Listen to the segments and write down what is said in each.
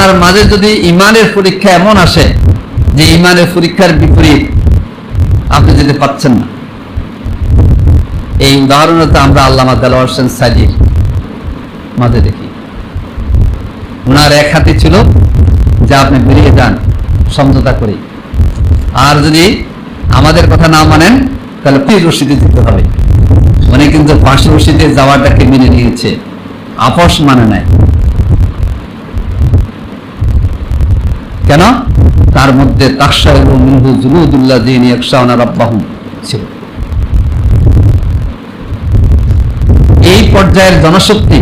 আপনার মাঝে যদি ইমানের পরীক্ষা এমন আসে যে ইমানের পরীক্ষার বিপরীত আপনি যেতে পারছেন না, এই উদাহরণত আমরা আল্লামা দেলোয়ার হোসেন সাইদির মাঝে দেখি। ওনার এক হাতে ছিল যে আপনি বেরিয়ে যান সমঝোতা করি, আর যদি আমাদের কথা না মানেন তাহলে কি রশিদে দিতে হবে। উনি কিন্তু ফাঁসি রশিদে যাওয়াটাকে মেনে নিয়েছে, আপোষ মানে নাই। কেন? তার মধ্যে তাকশাইরু মিনহু জুলুদুল্লাযিনা ইয়াখশাউনা রাব্বাহুম ছিল। এই পর্যায়ের জনশক্তি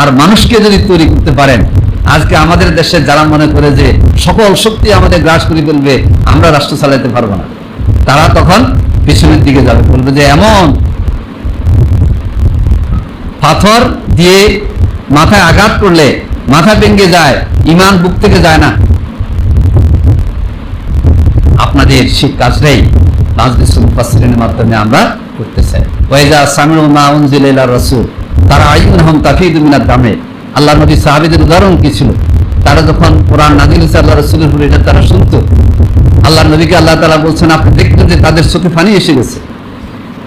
আর মানুষকে যদি তৈরি করতে পারেন, আজকে আমাদের দেশে যারা মনে করে যে সকল শক্তি আমাদের গ্রাস করে ফেলবে, আমরা রাষ্ট্র চালাতে পারবো না, তারা তখন পিছনের দিকে যাবে, বলবে যে এমন পাথর দিয়ে মাথায় আঘাত করলে মাথা ভেঙে যায়, ইমান বুক থেকে যায় না। আপনাদের সেই কাজটাই মাজলিসুল মুফাসসিরিনের মাধ্যমে আমরা করতে চাই। ওয়াইজা সামিউ মা উনজিলা ইলা রাসূল তারা আইয়ুনহুম তাফিদু মিনাদ দামে। আল্লাহ নবী সাহাবীদের উদাহরণ কি ছিল? তারা যখন কোরআন নাযিল হয়েছে আল্লাহ রাসূলের উপর, এটা তারা শুনতো। আল্লাহ নবীকে আল্লাহ তাআলা বলছেন, আপনি দেখবেন যে তাদের চোখে পানি এসে গেছে,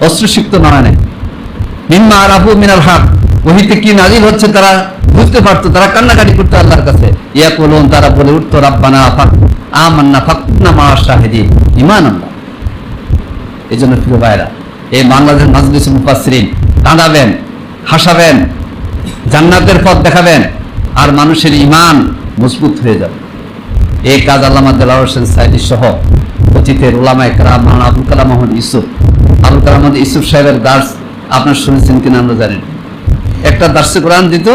অশ্রুসিক্ত নয় নাই। মিম্মা আরাফু মিনাল হক, ওহীতে কি নাযিল হচ্ছে তারা বুঝতে পারতো, তারা কান্নাকাটি করতো আল্লাহর কাছে। ইয়াকুলুন, তারা বলে উঠতো, রাব্বানা আমান্না ফাকুতনা মা'আশ শাহিদিন, ঈমান আনলাম। এইজন্য প্রিয় ভাইরা, এই বাংলাদেশ মাজলিসুল মুফাসসিরিন কাঁদাবেন, হাসাবেন, জান্নাতের পথ দেখাবেন, আর মানুষের ঈমান মজবুত হয়ে যাবে। এই কাজ আল্লামা দেলোয়ার হোসেন সাইদি সহ অতীতের উলামায়ে কেরাম, মাওলানা আবুল কালাম আহমদ ইউসুফ সাহেবের দার্স আপনার শুনেছেন কিনা আমরা জানি না। একটা দার্সে কোরআন দিত,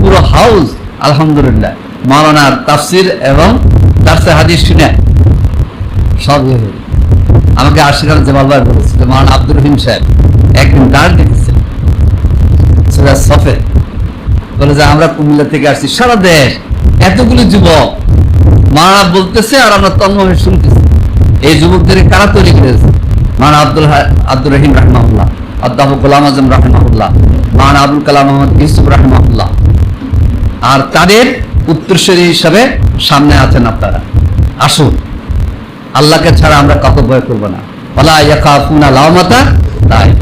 পুরো হাউস আলহামদুলিল্লাহ মাওলানার তাফসির এবং দার্সে হাদিস শুনে সব হয়ে গেল। আমাকে আশিকার জামাল ভাই বলেছিল, মাওলানা আব্দুর রহিম সাহেব একদিন দাঁড় দেখেছেন সফে, বলে যে আমরা কুমিল্লা থেকে আসছি, সারা দেশ এতগুলি যুবক মাওলানা বলতেছে আর আমরা তন্ময় শুনতেছি। এই যুবকদের কারা তৈরি করেছে? মাওলানা আব্দুর রহিম রাহিমাহুল্লাহ, অধ্যাপক গোলাম আজম রাহিমাহুল্লাহ, মাওলানা আবুল কালাম আহমদ ইউসুফ রাহিমাহুল্লাহ, আর তাদের উত্তরসূরি হিসাবে সামনে আছেন আপনারা। আসুন, আল্লাহকে ছাড়া আমরা কাউকে ভয় করবো না। ওয়ালা ইয়াখাফুনা লাওমাতা লাইম।